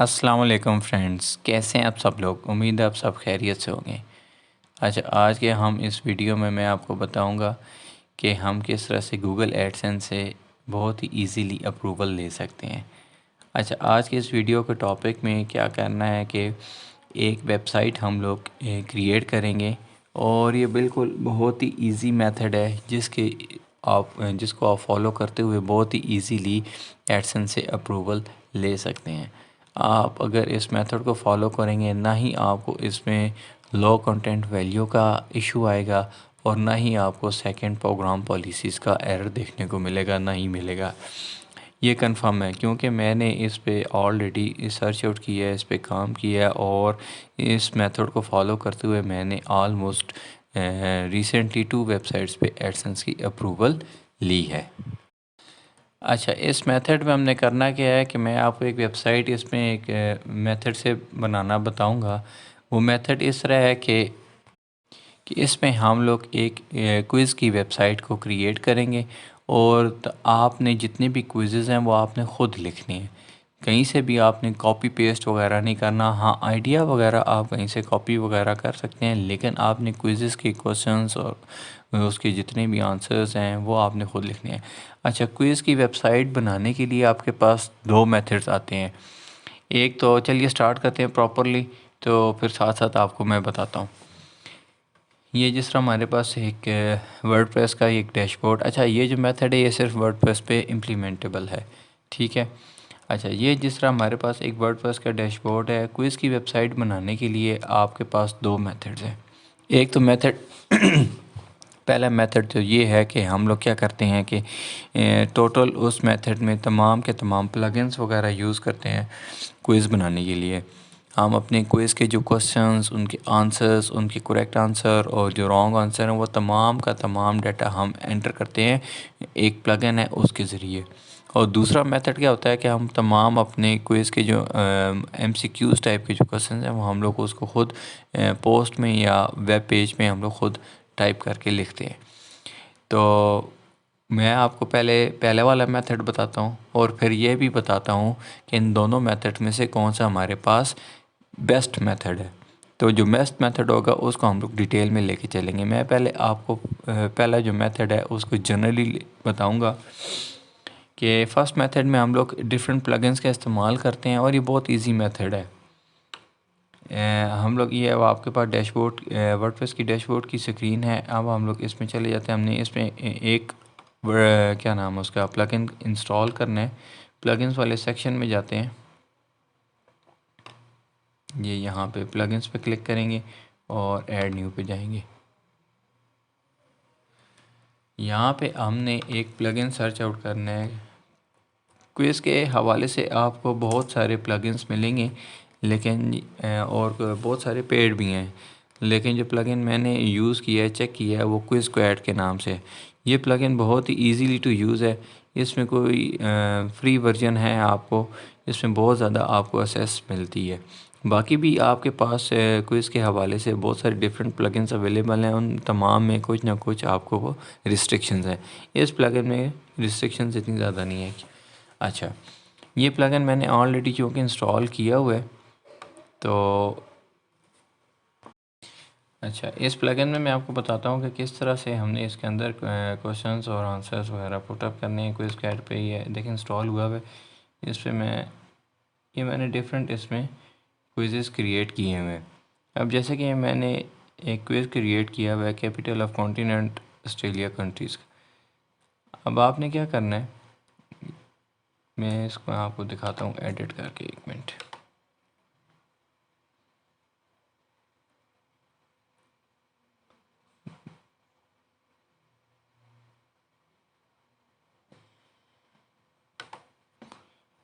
السلام علیکم فرینڈز، کیسے ہیں آپ سب لوگ؟ امید ہے آپ سب خیریت سے ہوں گے۔ اچھا، آج کے ہم اس ویڈیو میں آپ کو بتاؤں گا کہ ہم کس طرح سے گوگل ایڈسنس سے بہت ہی ایزیلی اپروول لے سکتے ہیں۔ اچھا، آج کے اس ویڈیو کے ٹاپک میں کیا کرنا ہے کہ ایک ویب سائٹ ہم لوگ کریٹ کریں گے، اور یہ بالکل بہت ہی ایزی میتھڈ ہے جس کو آپ فالو کرتے ہوئے بہت ہی ایزیلی ایڈسنس سے اپروول لے سکتے ہیں۔ آپ اگر اس میتھڈ کو فالو کریں گے، نہ ہی آپ کو اس میں لو کنٹینٹ ویلیو کا ایشو آئے گا، اور نہ ہی آپ کو سیکنڈ پروگرام پالیسیز کا ایرر دیکھنے کو ملے گا، نہ ہی ملے گا۔ یہ کنفرم ہے کیونکہ میں نے اس پہ آلریڈی سرچ آؤٹ کیا ہے، اس پہ کام کیا ہے، اور اس میتھڈ کو فالو کرتے ہوئے میں نے آلموسٹ ریسنٹلی 2 ویب سائٹس پہ ایڈسنس کی اپروول لی ہے۔ اچھا، اس میتھڈ میں ہم نے کرنا کیا ہے کہ میں آپ کو ایک ویب سائٹ اس میں ایک میتھڈ سے بنانا بتاؤں گا۔ وہ میتھڈ اس طرح ہے کہ اس میں ہم لوگ ایک کوئز کی ویب سائٹ کو کریٹ کریں گے، اور آپ نے جتنے بھی کوئزز ہیں وہ آپ نے خود لکھنے ہیں۔ کہیں سے بھی آپ نے کاپی پیسٹ وغیرہ نہیں کرنا۔ ہاں، آئیڈیا وغیرہ آپ کہیں سے کاپی وغیرہ کر سکتے ہیں، لیکن آپ نے کوئزز کے کوشچنس اور اس کے جتنے بھی آنسرز ہیں وہ آپ نے خود لکھنے ہیں۔ اچھا، کوئز کی ویب سائٹ بنانے کے لیے آپ کے پاس 2 میتھڈز آتے ہیں۔ ایک تو چلیے سٹارٹ کرتے ہیں پراپرلی، تو پھر ساتھ ساتھ آپ کو میں بتاتا ہوں۔ یہ جس طرح ہمارے پاس ایک ورڈ پریس کا ایک ڈیش بورڈ، اچھا یہ جو میتھڈ ہے یہ صرف ورڈ پریس پہ امپلیمنٹیبل ہے، ٹھیک ہے۔ اچھا، یہ جس طرح ہمارے پاس ایک ورڈ پریس کا ڈیش بورڈ ہے، کوئز کی ویب سائٹ بنانے کے لیے آپ کے پاس 2 میتھڈز ہیں۔ ایک تو میتھڈ پہلا میتھڈ تو یہ ہے کہ ہم لوگ کیا کرتے ہیں کہ ٹوٹل اس میتھڈ میں تمام کے تمام پلگنس وغیرہ یوز کرتے ہیں کوئز بنانے کے لیے۔ ہم اپنے کوئز کے جو کوسچنز، ان کے آنسرز، ان کے کریکٹ آنسر اور جو رانگ آنسر ہیں، وہ تمام کا تمام ڈیٹا ہم انٹر کرتے ہیں ایک پلگن ہے اس کے ذریعے۔ اور دوسرا میتھڈ کیا ہوتا ہے کہ ہم تمام اپنے کوئز کے جو ایم سی کیوز ٹائپ کے جو کوسچنز ہیں وہ ہم لوگ اس کو خود پوسٹ میں یا ویب پیج میں ہم لوگ خود ٹائپ کر کے لکھتے ہیں۔ تو میں آپ کو پہلے والا میتھڈ بتاتا ہوں، اور پھر یہ بھی بتاتا ہوں کہ ان دونوں میتھڈ میں سے کون سا ہمارے پاس بیسٹ میتھڈ ہے۔ تو جو بیسٹ میتھڈ ہوگا اس کو ہم لوگ ڈیٹیل میں لے کے چلیں گے۔ میں پہلے آپ کو پہلا جو میتھڈ ہے اس کو جنرلی بتاؤں گا کہ فرسٹ میتھڈ میں ہم لوگ ڈیفرنٹ پلگنس کا استعمال کرتے ہیں، اور یہ بہت ایزی میتھڈ ہے۔ ہم لوگ یہ اب آپ کے پاس ڈیش بورڈ ورڈ پریس کی ڈیش بورڈ کی سکرین ہے۔ اب ہم لوگ اس میں چلے جاتے ہیں۔ ہم نے اس میں ایک کیا نام ہے اس کا پلگن انسٹال کرنا ہے۔ پلگنس والے سیکشن میں جاتے ہیں، یہ یہاں پہ پلگنس پہ کلک کریں گے اور ایڈ نیو پہ جائیں گے۔ یہاں پہ ہم نے ایک پلگن سرچ آؤٹ کرنا ہے۔ کوئز کے حوالے سے آپ کو بہت سارے پلگنس ملیں گے، لیکن اور بہت سارے پیڈ بھی ہیں، لیکن جو پلگن میں نے یوز کیا ہے، چیک کیا ہے، وہ کوئز کویٹ کے نام سے۔ یہ پلگن بہت ہی ایزیلی ٹو یوز ہے۔ اس میں کوئی فری ورژن ہے، آپ کو اس میں بہت زیادہ آپ کو ایکسیس ملتی ہے۔ باقی بھی آپ کے پاس کوئز کے حوالے سے بہت سارے ڈیفرنٹ پلگنس اویلیبل ہیں، ان تمام میں کچھ نہ کچھ آپ کو وہ ریسٹرکشنز ہیں۔ اس پلگن میں ریسٹرکشنز اتنی زیادہ نہیں ہے۔ اچھا، یہ پلگن میں نے آلریڈی کیونکہ انسٹال کیا ہوا ہے، تو اچھا اس پلگن میں آپ کو بتاتا ہوں کہ کس طرح سے ہم نے اس کے اندر کوشچنس اور آنسرس وغیرہ پٹ اپ کرنے ہیں۔ کوئز کویٹ پہ ہی ہے، دیکھیں انسٹال ہوا ہے۔ اس پہ میں نے ڈیفرنٹ اس میں کوئزز کریٹ کیے ہوئے ہیں۔ اب جیسے کہ میں نے ایک کوئز کریٹ کیا ہوا ہے capital of continent Australia countries کا۔ اب آپ نے کیا کرنا ہے، میں اس کو آپ کو دکھاتا ہوں ایڈٹ کر کے، ایک منٹ۔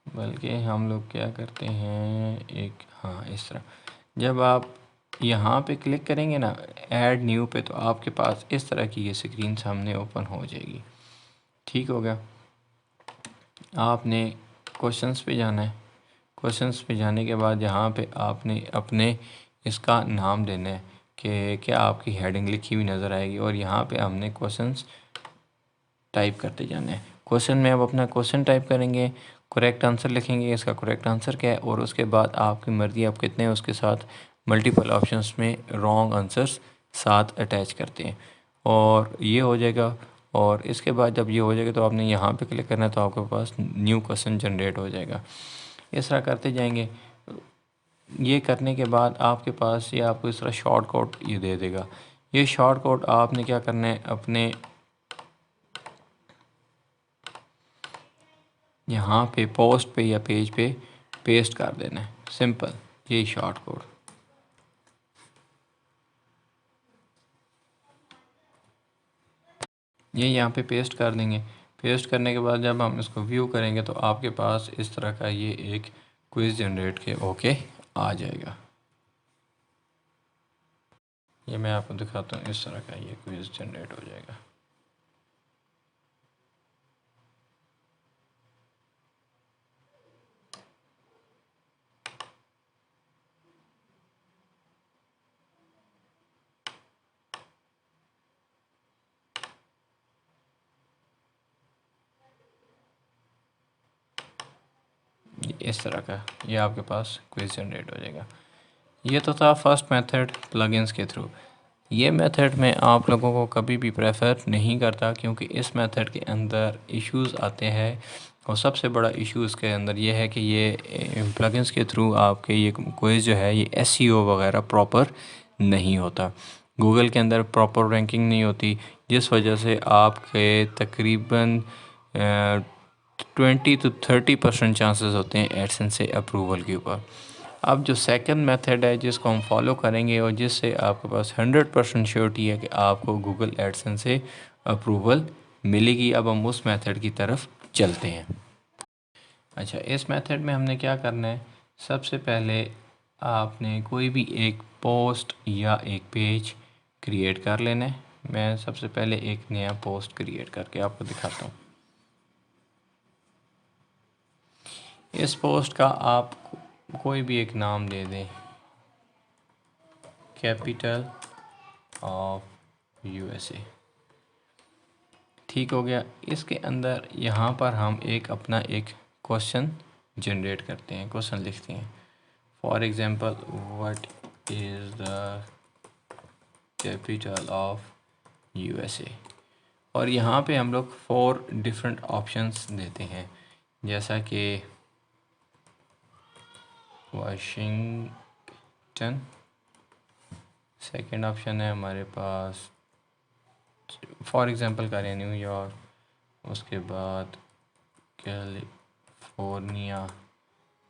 بلکہ ہم لوگ کیا کرتے ہیں، اس طرح جب آپ یہاں پہ کلک کریں گے نا ایڈ نیو پہ، تو آپ کے پاس اس طرح کی یہ سکرین سامنے اوپن ہو جائے گی۔ ٹھیک ہو گیا؟ آپ نے کوشچنس پہ جانا ہے۔ کوشچنس پہ جانے کے بعد یہاں پہ آپ نے اپنے اس کا نام دینا ہے کہ کیا آپ کی ہیڈنگ لکھی ہوئی نظر آئے گی، اور یہاں پہ ہم نے کوشچنس ٹائپ کرتے جانا ہے۔ کوشچن میں اب اپنا کوشچن ٹائپ کریں گے۔ کریکٹ آنسر لکھیں گے، اس کا کریکٹ آنسر کیا ہے، اور اس کے بعد آپ کی مرضی آپ کتنے اس کے ساتھ ملٹیپل آپشنس میں رانگ آنسرس ساتھ اٹیچ کرتے ہیں، اور یہ ہو جائے گا۔ اور اس کے بعد جب یہ ہو جائے گا تو آپ نے یہاں پہ کلک کرنا ہے، تو آپ کے پاس نیو کوسچن جنریٹ ہو جائے گا۔ اس طرح کرتے جائیں گے۔ یہ کرنے کے بعد آپ کے پاس یہ آپ کو اس طرح شارٹ کوڈ یہ دے دے گا۔ یہ شارٹ کوڈ آپ نے کیا کرنا ہے، اپنے یہاں پہ پوسٹ پہ یا پیج پہ پیسٹ کر دینا ہے، سمپل یہی شارٹ کوڈ۔ یہ یہاں پہ پیسٹ کر دیں گے۔ پیسٹ کرنے کے بعد جب ہم اس کو ویو کریں گے تو آپ کے پاس اس طرح کا یہ ایک کوئز جنریٹ کے اوکے آ جائے گا۔ یہ میں آپ کو دکھاتا ہوں، اس طرح کا یہ کوئز جنریٹ ہو جائے گا۔ اس طرح کا یہ آپ کے پاس کوئز جنریٹ ہو جائے گا۔ یہ تو تھا فرسٹ میتھڈ پلگنس کے تھرو۔ یہ میتھڈ میں آپ لوگوں کو کبھی بھی پریفر نہیں کرتا، کیونکہ اس میتھڈ کے اندر ایشوز آتے ہیں، اور سب سے بڑا ایشو اس کے اندر یہ ہے کہ یہ پلگنس کے تھرو آپ کے یہ کوئز جو ہے یہ ایس ای او وغیرہ پراپر نہیں ہوتا، گوگل کے اندر پراپر رینکنگ نہیں ہوتی، جس وجہ سے آپ کے تقریباً 20 to 30% چانسز ہوتے ہیں ایڈسنس سے اپروول کے اوپر۔ اب جو سیکنڈ میتھڈ ہے جس کو ہم فالو کریں گے، اور جس سے آپ کے پاس 100% شیورٹی ہے کہ آپ کو گوگل ایڈسنس سے اپروول ملے گی، اب ہم اس میتھڈ کی طرف چلتے ہیں۔ اچھا، اس میتھڈ میں ہم نے کیا کرنا ہے، سب سے پہلے آپ نے کوئی بھی ایک پوسٹ یا ایک پیج کریٹ کر لینا ہے۔ میں سب سے پہلے ایک نیا پوسٹ کریٹ کر کے آپ کو دکھاتا ہوں۔ اس پوسٹ کا آپ کوئی بھی ایک نام دے دیں، capital of U S A, ٹھیک ہو گیا۔ اس کے اندر یہاں پر ہم ایک اپنا ایک کوشچن جنریٹ کرتے ہیں، کوشچن لکھتے ہیں۔ For example, what is the capital of U S A, اور یہاں پہ ہم لوگ 4 ڈفرینٹ آپشنس دیتے ہیں، جیسا کہ واشنگٹن، سیکنڈ آپشن ہے ہمارے پاس فار ایگزامپل کریں نیو یارک، اس کے بعد کیلیفورنیا،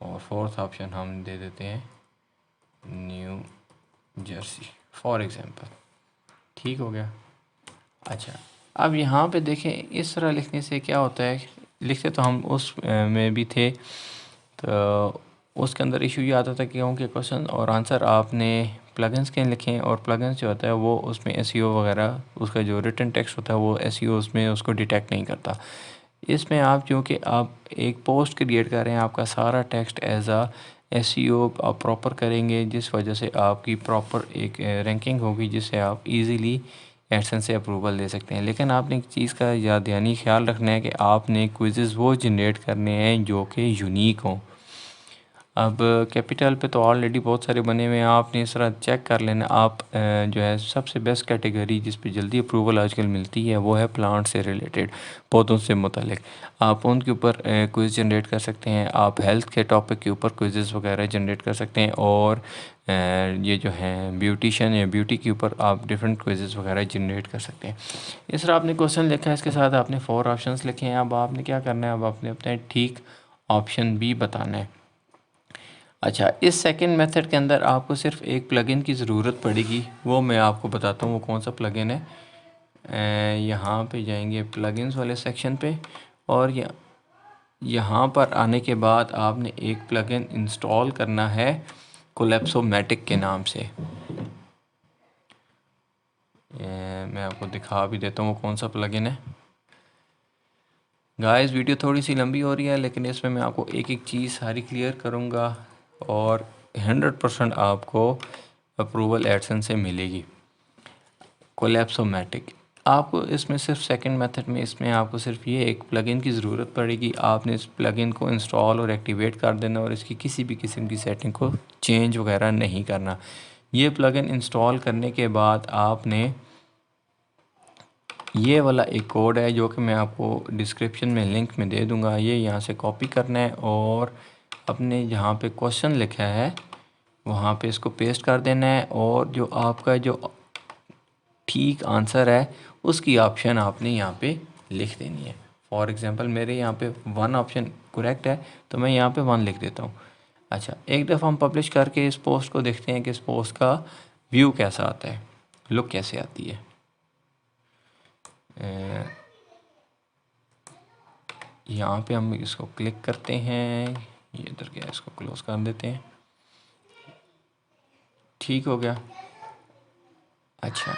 اور فورتھ آپشن ہم دے دیتے ہیں نیو جرسی فار ایگزامپل، ٹھیک ہو گیا۔ اچھا، اب یہاں پہ دیکھیں اس طرح لکھنے سے کیا ہوتا ہے، لکھتے تو ہم اس میں بھی تھے، تو اس کے اندر ایشو یہ آتا تھا کہ کیونکہ کوشچن اور آنسر آپ نے پلگنس کے لکھیں، اور پلگنس جو ہوتا ہے وہ اس میں ایس ای او وغیرہ، اس کا جو ریٹن ٹیکسٹ ہوتا ہے وہ ایس ای او اس میں اس کو ڈیٹیکٹ نہیں کرتا۔ اس میں آپ چونکہ آپ ایک پوسٹ کریٹ کر رہے ہیں، آپ کا سارا text as a S E O آپ پراپر کریں گے، جس وجہ سے آپ کی پراپر ایک رینکنگ ہوگی، جس سے آپ ایزیلی ایڈسنس سے اپروول دے سکتے ہیں۔ لیکن آپ نے ایک چیز کا یاد دہانی خیال رکھنا ہے کہ آپ نے کوئزز وہ جنریٹ کرنے ہیں جو کہ یونیک ہوں۔ اب کیپیٹل پہ تو آلریڈی بہت سارے بنے ہوئے ہیں، آپ نے اس طرح چیک کر لینا۔ آپ جو ہے سب سے بیسٹ کیٹیگری جس پہ جلدی اپروول آج کل ملتی ہے وہ ہے پلانٹ سے ریلیٹڈ، پودوں سے متعلق، آپ ان کے اوپر کوئز جنریٹ کر سکتے ہیں۔ آپ ہیلتھ کے ٹاپک کے اوپر کوئزز وغیرہ جنریٹ کر سکتے ہیں، اور یہ جو ہیں بیوٹیشین یا بیوٹی کے اوپر آپ ڈفرینٹ کوئزز وغیرہ جنریٹ کر سکتے ہیں۔ اس طرح آپ نے کوشچن لکھا ہے، اس کے ساتھ آپ نے 4 آپشنس لکھے ہیں۔ اب آپ نے کیا کرنا ہے، اب آپ نے اپنا ٹھیک آپشن بھی بتانا ہے۔ اچھا، اس سیکنڈ میتھڈ کے اندر آپ کو صرف ایک پلگن کی ضرورت پڑے گی، وہ میں آپ کو بتاتا ہوں وہ کون سا پلگن ہے۔ یہاں پہ جائیں گے پلگنس والے سیکشن پہ، اور یہاں پر آنے کے بعد آپ نے ایک پلگن انسٹال کرنا ہے کولیپسو میٹک کے نام سے۔ میں آپ کو دکھا بھی دیتا ہوں وہ کون سا پلگن ہے۔ گائز ویڈیو تھوڑی سی لمبی ہو رہی ہے، لیکن اس میں آپ کو ایک ایک چیز ساری کلیئر کروں گا، اور 100% آپ کو اپروول ایڈسنس سے ملے گی۔ کولیپسو میٹک، آپ کو اس میں صرف سیکنڈ میتھڈ میں اس میں آپ کو صرف یہ ایک پلگن کی ضرورت پڑے گی. آپ نے اس پلگن کو انسٹال اور ایکٹیویٹ کر دینا اور اس کی کسی بھی قسم کی سیٹنگ کو چینج وغیرہ نہیں کرنا. یہ پلگن انسٹال کرنے کے بعد آپ نے یہ والا ایک کوڈ ہے جو کہ میں آپ کو ڈسکرپشن میں لنک میں دے دوں گا. یہ یہاں سے کاپی کرنا ہے اور اپنے جہاں پہ کوشچن لکھا ہے وہاں پہ اس کو پیسٹ کر دینا ہے اور جو آپ کا جو ٹھیک آنسر ہے اس کی آپشن آپ نے یہاں پہ لکھ دینی ہے. فار ایگزامپل میرے یہاں پہ 1 آپشن کریکٹ ہے تو میں یہاں پہ 1 لکھ دیتا ہوں. اچھا، ایک دفعہ ہم پبلش کر کے اس پوسٹ کو دیکھتے ہیں کہ اس پوسٹ کا ویو کیسا آتا ہے، لک کیسے آتی ہے. یہاں پہ ہم اس کو کلک کرتے ہیں، یہ ادھر گیا، اس کو کلوز کر دیتے ہیں. ٹھیک ہو گیا. اچھا،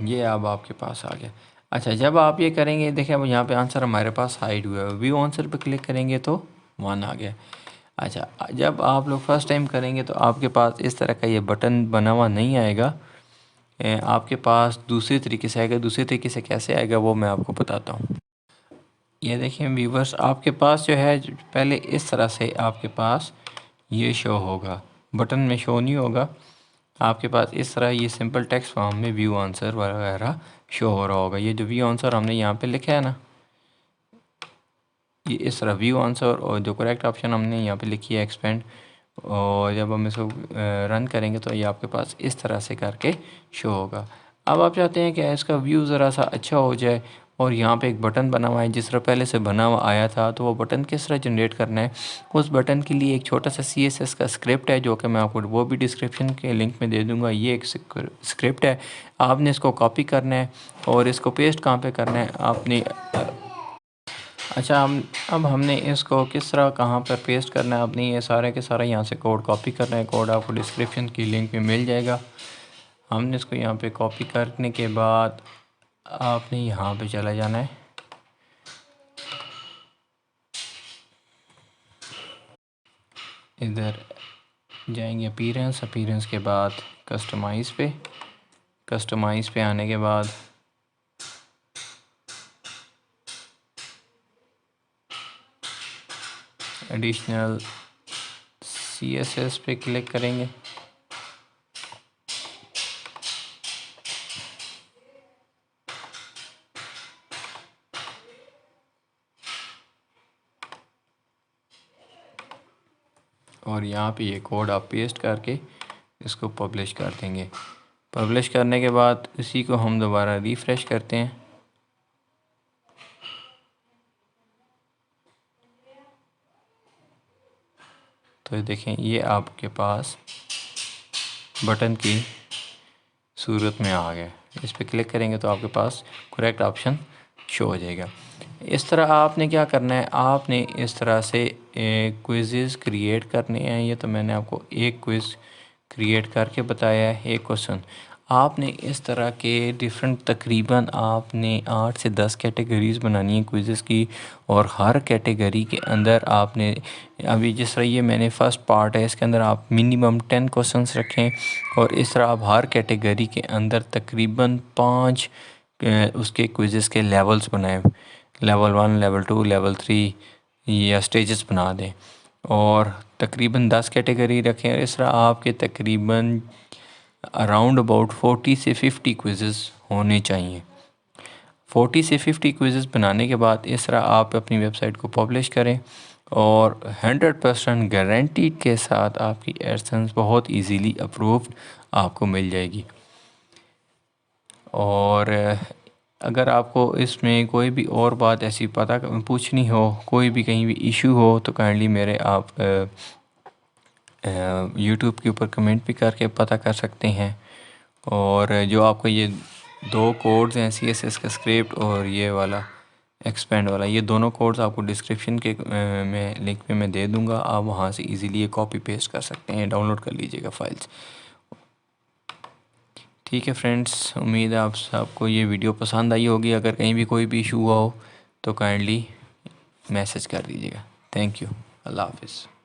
یہ اب آپ کے پاس آ گیا. اچھا، جب آپ یہ کریں گے دیکھیں اب یہاں پہ آنسر ہمارے پاس ہائڈ ہوا ہے. ویو آنسر پہ کلک کریں گے تو 1 آ گیا. اچھا، جب آپ لوگ فرسٹ ٹائم کریں گے تو آپ کے پاس اس طرح کا یہ بٹن بنا ہوا نہیں آئے گا. آپ کے پاس دوسری طریقے سے آئے گا. دوسری طریقے سے کیسے آئے گا وہ میں آپ کو بتاتا ہوں. یہ دیکھیں ویورس، آپ کے پاس جو ہے پہلے اس طرح سے آپ کے پاس یہ شو ہوگا، بٹن میں شو نہیں ہوگا. آپ کے پاس اس طرح یہ سمپل ٹیکسٹ فارم میں ویو آنسر وغیرہ شو ہو رہا ہوگا. یہ جو ویو آنسر ہم نے یہاں پہ لکھا ہے نا، یہ اس طرح ویو آنسر اور جو کریکٹ آپشن ہم نے یہاں پہ لکھی ہے ایکسپینڈ، اور جب ہم اس کو رن کریں گے تو یہ آپ کے پاس اس طرح سے کر کے شو ہوگا. اب آپ چاہتے ہیں کہ اس کا ویو ذرا سا اچھا ہو جائے اور یہاں پہ ایک بٹن بنا ہوا ہے جس طرح پہلے سے بنا ہوا آیا تھا، تو وہ بٹن کس طرح جنریٹ کرنا ہے. اس بٹن کے لیے ایک چھوٹا سا CSS کا اسکرپٹ ہے جو کہ میں آپ کو وہ بھی ڈسکرپشن کے لنک میں دے دوں گا. یہ ایک اسکرپٹ ہے، آپ نے اس کو کاپی کرنا ہے اور اس کو پیسٹ کہاں پہ کرنا ہے آپ نے. اچھا، اب ہم نے اس کو کس طرح کہاں پر پیسٹ کرنا ہے. آپ نے یہ سارے کے سارا یہاں سے کوڈ کاپی کرنا ہے. کوڈ آپ کو ڈسکرپشن کی لنک میں مل جائے گا. ہم نے اس کو یہاں پہ کاپی کرنے کے بعد آپ نے یہاں پہ چلا جانا ہے. ادھر جائیں گے اپیرنس کے بعد کسٹمائز پہ آنے کے بعد ایڈیشنل CSS پہ کلک کریں گے. اور یہاں پہ یہ کوڈ آپ پیسٹ کر کے اس کو پبلش کر دیں گے. پبلش کرنے کے بعد اسی کو ہم دوبارہ ریفریش کرتے ہیں تو دیکھیں یہ آپ کے پاس بٹن کی صورت میں آ گیا. اس پہ کلک کریں گے تو آپ کے پاس کریکٹ آپشن شو ہو جائے گا. اس طرح آپ نے کیا کرنا ہے، آپ نے اس طرح سے کوئزز کریٹ کرنے ہیں. یہ تو میں نے آپ کو ایک کوئز کریٹ کر کے بتایا ہے، ایک کوسچن. آپ نے اس طرح کے ڈیفرنٹ تقریباً آپ نے 8 سے 10 کیٹیگریز بنانی ہیں کوئزز کی، اور ہر کیٹیگری کے اندر آپ نے ابھی جس طرح یہ میں نے فرسٹ پارٹ ہے اس کے اندر آپ منیمم 10 کوسچنس رکھیں، اور اس طرح آپ ہر کیٹیگری کے اندر تقریباً 5 اس کے کوئزز کے لیولز بنائیں. لیول 1، لیول 2، لیول 3 یا اسٹیجز بنا دیں، اور تقریباً 10 کیٹیگری رکھیں. اس طرح آپ کے تقریباً اراؤنڈ اباؤٹ 40 سے 50 کوئزز ہونے چاہئیں. 40 سے 50 کوئزز بنانے کے بعد اس طرح آپ اپنی ویب سائٹ کو پبلش کریں، اور 100% گارنٹی کے ساتھ آپ کی ایڈسنس بہت ایزیلی اپرووڈ آپ کو مل جائے گی. اور اگر آپ کو اس میں کوئی بھی اور بات ایسی پوچھنی ہو، کوئی بھی کہیں بھی ایشو ہو، تو کائنڈلی میرے آپ یوٹیوب کے اوپر کمنٹ بھی کر کے پتہ کر سکتے ہیں. اور جو آپ کو یہ 2 کوڈز ہیں CSS کا اسکرپٹ اور یہ والا ایکسپینڈ والا، یہ دونوں کوڈز آپ کو ڈسکرپشن کے میں لنک پہ میں دے دوں گا. آپ وہاں سے ایزیلی یہ کاپی پیسٹ کر سکتے ہیں، ڈاؤن لوڈ کر لیجیے گا فائلز. ٹھیک ہے فرینڈس، امید ہے آپ سب کو یہ ویڈیو پسند آئی ہوگی. اگر کہیں بھی کوئی بھی ایشو ہوا ہو تو کائنڈلی میسج کر دیجیے گا. Thank you. اللہ حافظ.